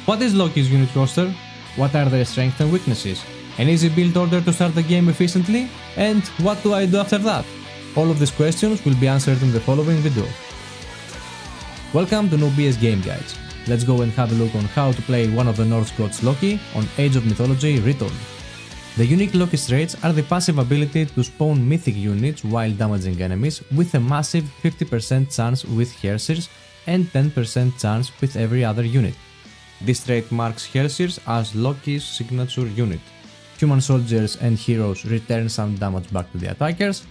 What is Loki's unit roster? What are their strengths and weaknesses? An easy build order to start the game efficiently? And what do I do after that? All of these questions will be answered in the following video. Welcome to NoobBS Game Guides. Let's go and have a look on how to play one of the Norse gods Loki on Age of Mythology Retold. The unique Loki traits are the passive ability to spawn mythic units while damaging enemies with a massive 50% chance with Hersirs and 10% chance with every other unit. This trait marks Hersirs as Loki's signature unit. Human soldiers and heroes return some damage back to the attackers.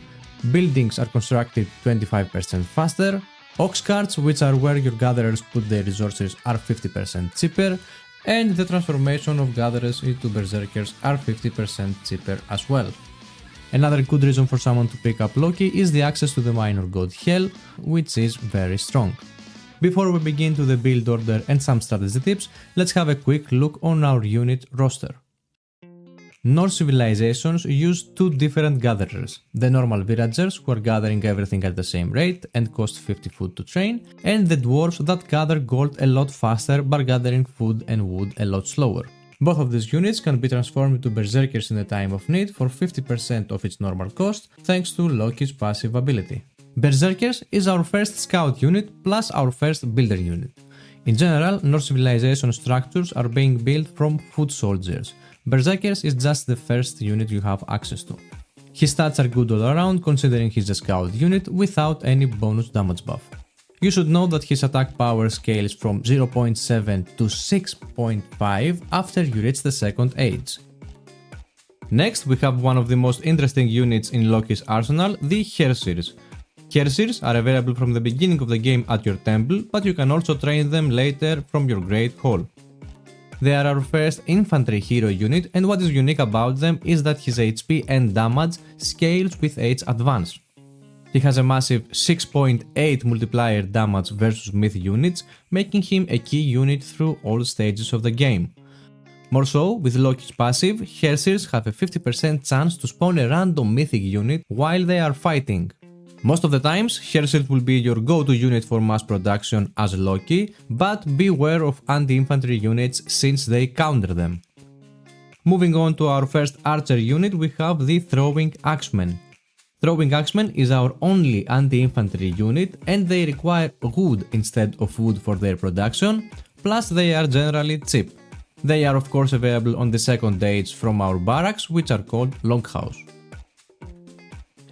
Buildings are constructed 25% faster. Ox carts, which are where your gatherers put their resources, are 50% cheaper. And the transformation of gatherers into berserkers are 50% cheaper as well. Another good reason for someone to pick up Loki is the access to the minor god Feal, which is very strong. Before we begin to the build order and some strategy tips, let's have a quick look on our unit roster. Norse civilizations use two different gatherers, the normal villagers who are gathering everything at the same rate and cost 50 food to train, and the dwarves that gather gold a lot faster but gathering food and wood a lot slower. Both of these units can be transformed into berserkers in the time of need for 50% of its normal cost thanks to Loki's passive ability. Berserkers is our first scout unit plus our first builder unit. In general, Norse civilization structures are being built from foot soldiers. Berserkers is just the first unit you have access to. His stats are good all around considering he's a scout unit without any bonus damage buff. You should know that his attack power scales from 0.7 to 6.5 after you reach the second age. Next, we have one of the most interesting units in Loki's arsenal, the Hersirs. Hersirs are available from the beginning of the game at your temple, but you can also train them later from your Great Hall. They are our first infantry hero unit, and what is unique about them is that his HP and damage scales with age advance. He has a massive 6.8 multiplier damage versus myth units, making him a key unit through all stages of the game. More so, with Loki's passive, Hersirs have a 50% chance to spawn a random mythic unit while they are fighting. Most of the times, Hersirs will be your go-to unit for mass production as Loki, but beware of anti-infantry units since they counter them. Moving on to our first archer unit, we have the Throwing Axemen. Throwing Axemen is our only anti-infantry unit and they require wood instead of wood for their production, plus they are generally cheap. They are of course available on the second age from our barracks, which are called Longhouse.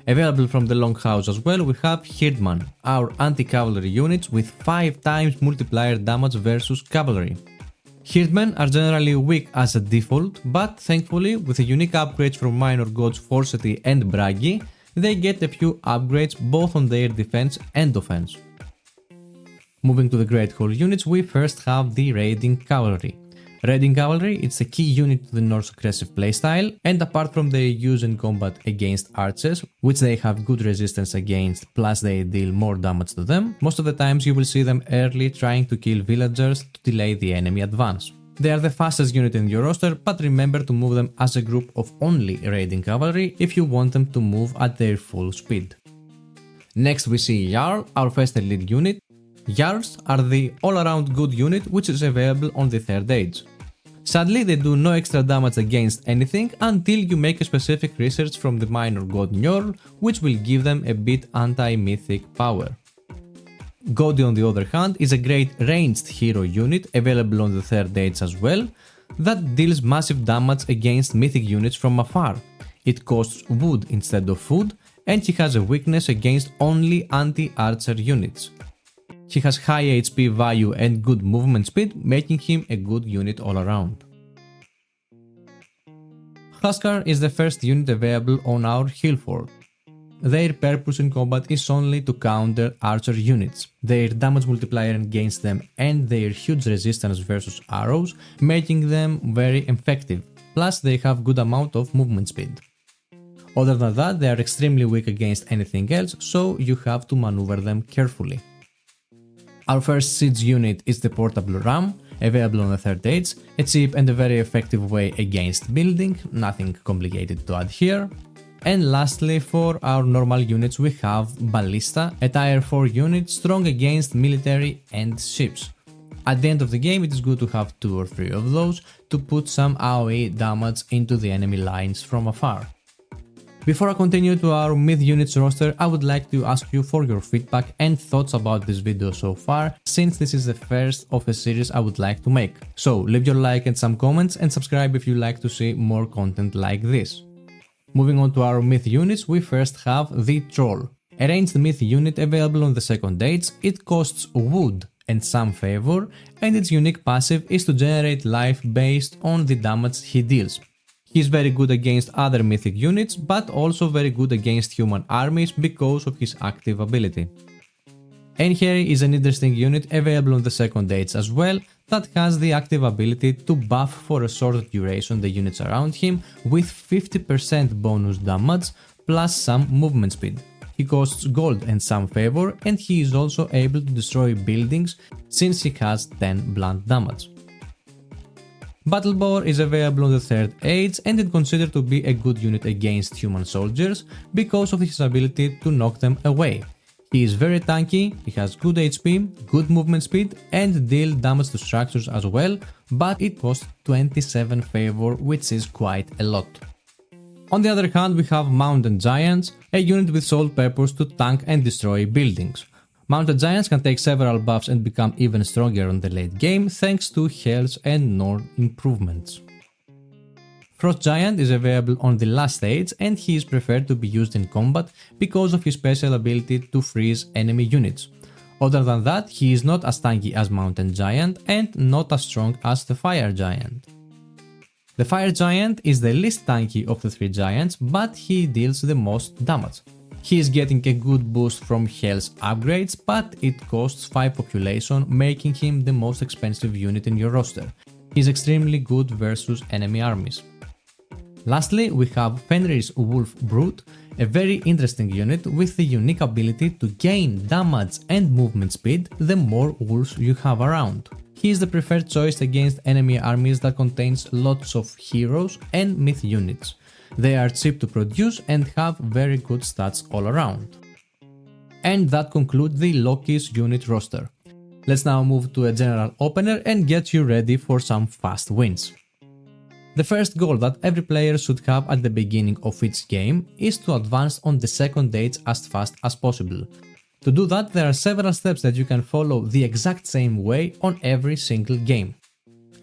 Available from the Longhouse as well, we have Hirdman, our anti-cavalry units with 5 times multiplier damage versus cavalry. Hirdmen are generally weak as a default, but thankfully with the unique upgrades from minor gods Forseti and Bragi, they get a few upgrades both on their defense and offense. Moving to the Great Hall units, we first have the Raiding Cavalry. Raiding Cavalry is a key unit to the Norse aggressive playstyle, and apart from their use in combat against archers, which they have good resistance against plus they deal more damage to them, most of the times you will see them early trying to kill villagers to delay the enemy advance. They are the fastest unit in your roster, but remember to move them as a group of only Raiding Cavalry if you want them to move at their full speed. Next we see Jarl, our first elite unit. Jarls are the all-around good unit which is available on the third age. Sadly, they do no extra damage against anything until you make a specific research from the minor god Njord, which will give them a bit anti-mythic power. Godi on the other hand is a great ranged hero unit available on the third age as well, that deals massive damage against mythic units from afar. It costs wood instead of food, and he has a weakness against only anti-archer units. He has high HP value and good movement speed, making him a good unit all around. Huskar is the first unit available on our hill fort. Their purpose in combat is only to counter archer units, their damage multiplier against them and their huge resistance versus arrows, making them very effective, plus they have good amount of movement speed. Other than that, they are extremely weak against anything else, so you have to maneuver them carefully. Our first siege unit is the Portable Ram, available on the third age, a cheap and a very effective way against building, nothing complicated to add here. And lastly, for our normal units we have Ballista, a tier 4 unit strong against military and ships. At the end of the game, it is good to have 2 or 3 of those to put some AoE damage into the enemy lines from afar. Before I continue to our Myth Units roster, I would like to ask you for your feedback and thoughts about this video so far, since this is the first of a series I would like to make. So leave your like and some comments and subscribe if you like to see more content like this. Moving on to our Myth Units, we first have the Troll. A ranged Myth unit available on the second age, it costs wood and some favor, and its unique passive is to generate life based on the damage he deals. He is very good against other mythic units, but also very good against human armies because of his active ability. Einherji is an interesting unit available on the second age as well, that has the active ability to buff for a short duration the units around him with 50% bonus damage plus some movement speed. He costs gold and some favor, and he is also able to destroy buildings since he has 10 blunt damage. Battle Boar is available on the third age and is considered to be a good unit against human soldiers because of his ability to knock them away. He is very tanky, he has good HP, good movement speed and deal damage to structures as well, but it costs 27 favor, which is quite a lot. On the other hand, we have Mountain Giants, a unit with sole purpose to tank and destroy buildings. Mountain Giants can take several buffs and become even stronger on the late game thanks to health and Nord improvements. Frost Giant is available on the last stage and he is preferred to be used in combat because of his special ability to freeze enemy units. Other than that, he is not as tanky as Mountain Giant and not as strong as the Fire Giant. The Fire Giant is the least tanky of the 3 giants, but he deals the most damage. He is getting a good boost from health upgrades, but it costs 5 population, making him the most expensive unit in your roster. He is extremely good versus enemy armies. Lastly, we have Fenrir's Wolf Brute, a very interesting unit with the unique ability to gain damage and movement speed the more wolves you have around. He is the preferred choice against enemy armies that contains lots of heroes and myth units. They are cheap to produce and have very good stats all around. And that concludes the Loki's unit roster. Let's now move to a general opener and get you ready for some fast wins. The first goal that every player should have at the beginning of each game is to advance on the second age as fast as possible. To do that, there are several steps that you can follow the exact same way on every single game.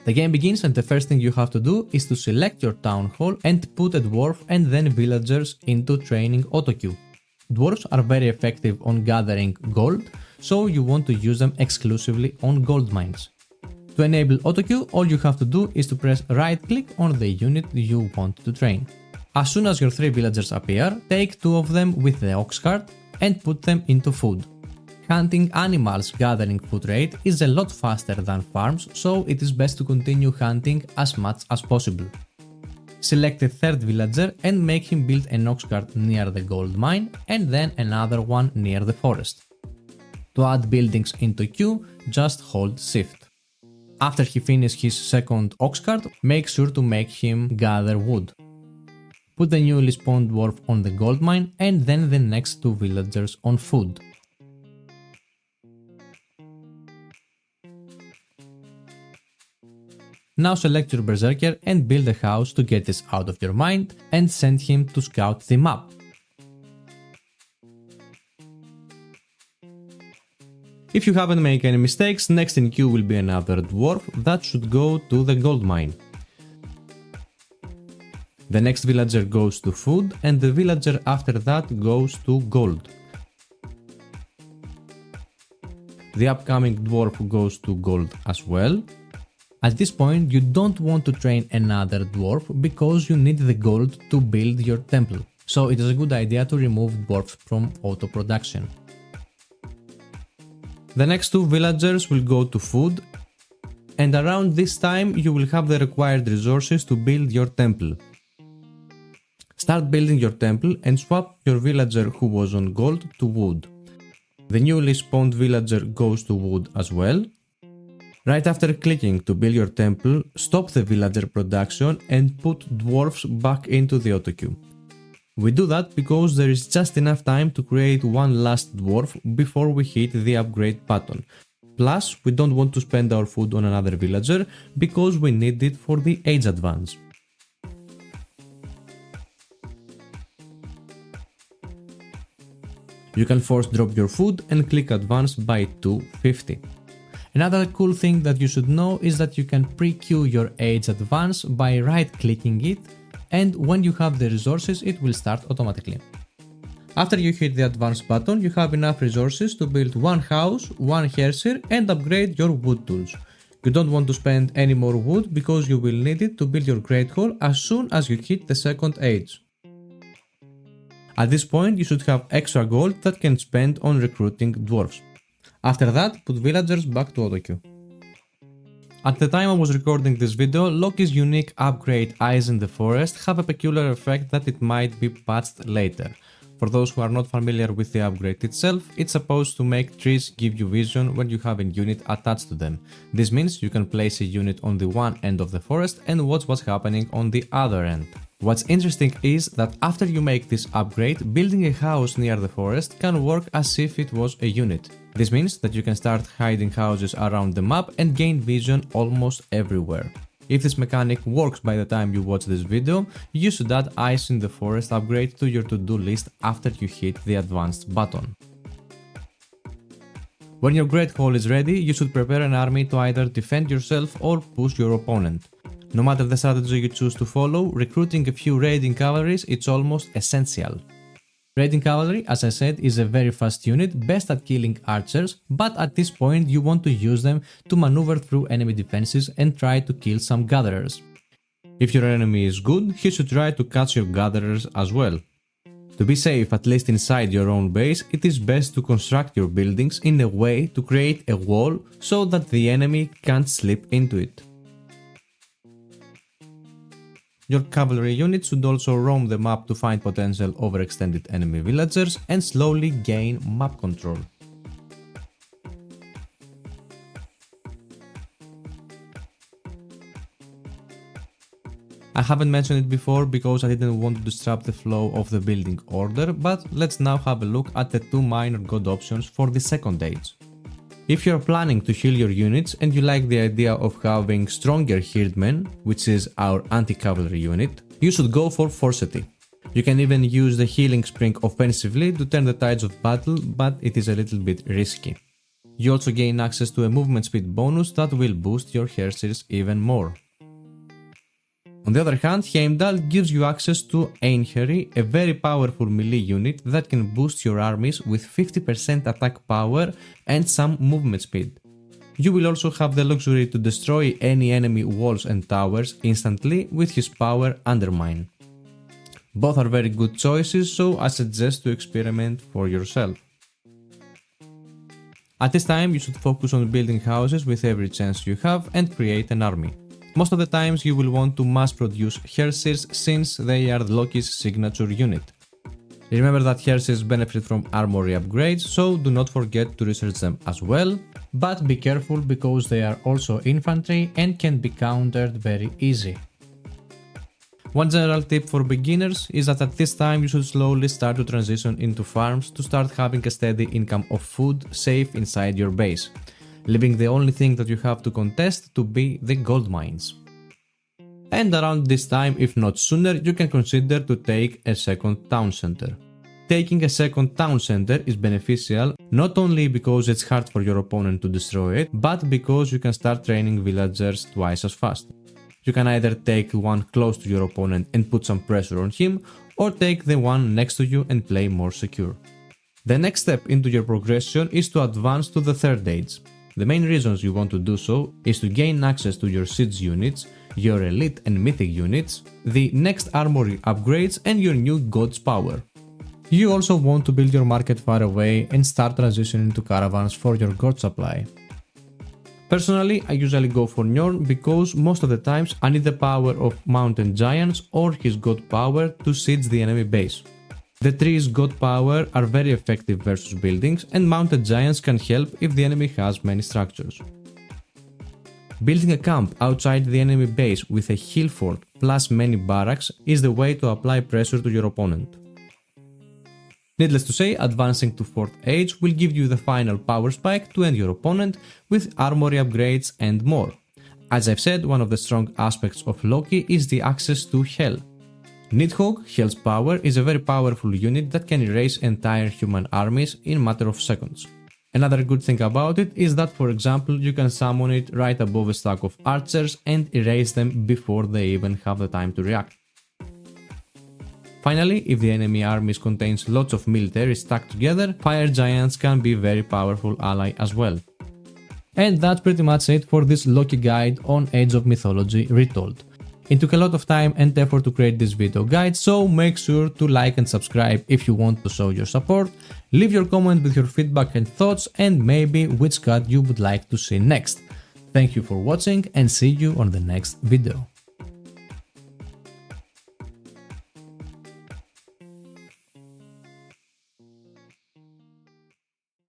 The game begins and the first thing you have to do is to select your town hall and put a dwarf and then villagers into training autoqueue. Dwarves are very effective on gathering gold, so you want to use them exclusively on gold mines. To enable autoqueue, all you have to do is to press right click on the unit you want to train. As soon as your 3 villagers appear, take 2 of them with the ox cart and put them into food. Hunting animals gathering food rate is a lot faster than farms, so it is best to continue hunting as much as possible. Select the third villager and make him build an ox cart near the gold mine and then another one near the forest. To add buildings into queue, just hold shift. After he finishes his second ox cart, make sure to make him gather wood. Put the newly spawned dwarf on the gold mine and then the next 2 villagers on food. Now select your berserker and build a house to get this out of your mind and send him to scout the map. If you haven't made any mistakes, next in queue will be another dwarf that should go to the gold mine. The next villager goes to food and the villager after that goes to gold. The upcoming dwarf goes to gold as well. At this point you don't want to train another dwarf because you need the gold to build your temple, so it is a good idea to remove dwarfs from auto production. The next 2 villagers will go to food, and around this time you will have the required resources to build your temple. Start building your temple and swap your villager who was on gold to wood. The newly spawned villager goes to wood as well. Right after clicking to build your temple, stop the villager production and put dwarfs back into the autoqueue. We do that because there is just enough time to create one last dwarf before we hit the upgrade button. Plus, we don't want to spend our food on another villager because we need it for the age advance. You can force drop your food and click advance by 250. Another cool thing that you should know is that you can pre-queue your age advance by right-clicking it, and when you have the resources it will start automatically. After you hit the advance button, you have enough resources to build one house, one Hersir and upgrade your wood tools. You don't want to spend any more wood because you will need it to build your Great Hall as soon as you hit the second age. At this point you should have extra gold that can spend on recruiting dwarves. After that, put villagers back to autoqueue. At the time I was recording this video, Loki's unique upgrade Eyes in the Forest have a peculiar effect that it might be patched later. For those who are not familiar with the upgrade itself, it's supposed to make trees give you vision when you have a unit attached to them. This means you can place a unit on the one end of the forest and watch what's happening on the other end. What's interesting is that after you make this upgrade, building a house near the forest can work as if it was a unit. This means that you can start hiding houses around the map and gain vision almost everywhere. If this mechanic works by the time you watch this video, you should add Eyes in the Forest upgrade to your to-do list after you hit the advanced button. When your Great Hall is ready, you should prepare an army to either defend yourself or push your opponent. No matter the strategy you choose to follow, recruiting a few raiding cavalries is almost essential. Raiding cavalry, as I said, is a very fast unit, best at killing archers, but at this point you want to use them to maneuver through enemy defenses and try to kill some gatherers. If your enemy is good, he should try to catch your gatherers as well. To be safe, at least inside your own base, it is best to construct your buildings in a way to create a wall so that the enemy can't slip into it. Your cavalry unit should also roam the map to find potential overextended enemy villagers and slowly gain map control. I haven't mentioned it before because I didn't want to disrupt the flow of the building order, but let's now have a look at the two minor god options for the second age. If you're planning to heal your units and you like the idea of having stronger herdmen, which is our anti-cavalry unit, you should go for Forseti. You can even use the healing spring offensively to turn the tides of battle, but it is a little bit risky. You also gain access to a movement speed bonus that will boost your Hersirs even more. On the other hand, Heimdal gives you access to Einherji, a very powerful melee unit that can boost your armies with 50% attack power and some movement speed. You will also have the luxury to destroy any enemy walls and towers instantly with his power Undermine. Both are very good choices, so I suggest to experiment for yourself. At this time you should focus on building houses with every chance you have and create an army. Most of the times you will want to mass produce Hersirs since they are Loki's signature unit. Remember that Hersirs benefit from armory upgrades, so do not forget to research them as well, but be careful because they are also infantry and can be countered very easy. One general tip for beginners is that at this time you should slowly start to transition into farms to start having a steady income of food safe inside your base, leaving the only thing that you have to contest to be the gold mines. And around this time, if not sooner, you can consider to take a second town center. Taking a second town center is beneficial not only because it's hard for your opponent to destroy it, but because you can start training villagers twice as fast. You can either take one close to your opponent and put some pressure on him, or take the one next to you and play more secure. The next step into your progression is to advance to the third age. The main reasons you want to do so is to gain access to your siege units, your elite and mythic units, the next armory upgrades and your new god's power. You also want to build your market far away and start transitioning to caravans for your god supply. Personally, I usually go for Njord because most of the times I need the power of mountain giants or his god power to siege the enemy base. The trees' god power are very effective versus buildings, and mounted giants can help if the enemy has many structures. Building a camp outside the enemy base with a hill fort plus many barracks is the way to apply pressure to your opponent. Needless to say, advancing to 4th Age will give you the final power spike to end your opponent with armory upgrades and more. As I've said, one of the strong aspects of Loki is the access to Hel. Nidhogg, Hel's power, is a very powerful unit that can erase entire human armies in a matter of seconds. Another good thing about it is that, for example, you can summon it right above a stack of archers and erase them before they even have the time to react. Finally, if the enemy armies contains lots of military stacked together, fire giants can be a very powerful ally as well. And that's pretty much it for this Loki guide on Age of Mythology Retold. It took a lot of time and effort to create this video guide, so make sure to like and subscribe if you want to show your support, leave your comment with your feedback and thoughts, and maybe which card you would like to see next. Thank you for watching and see you on the next video.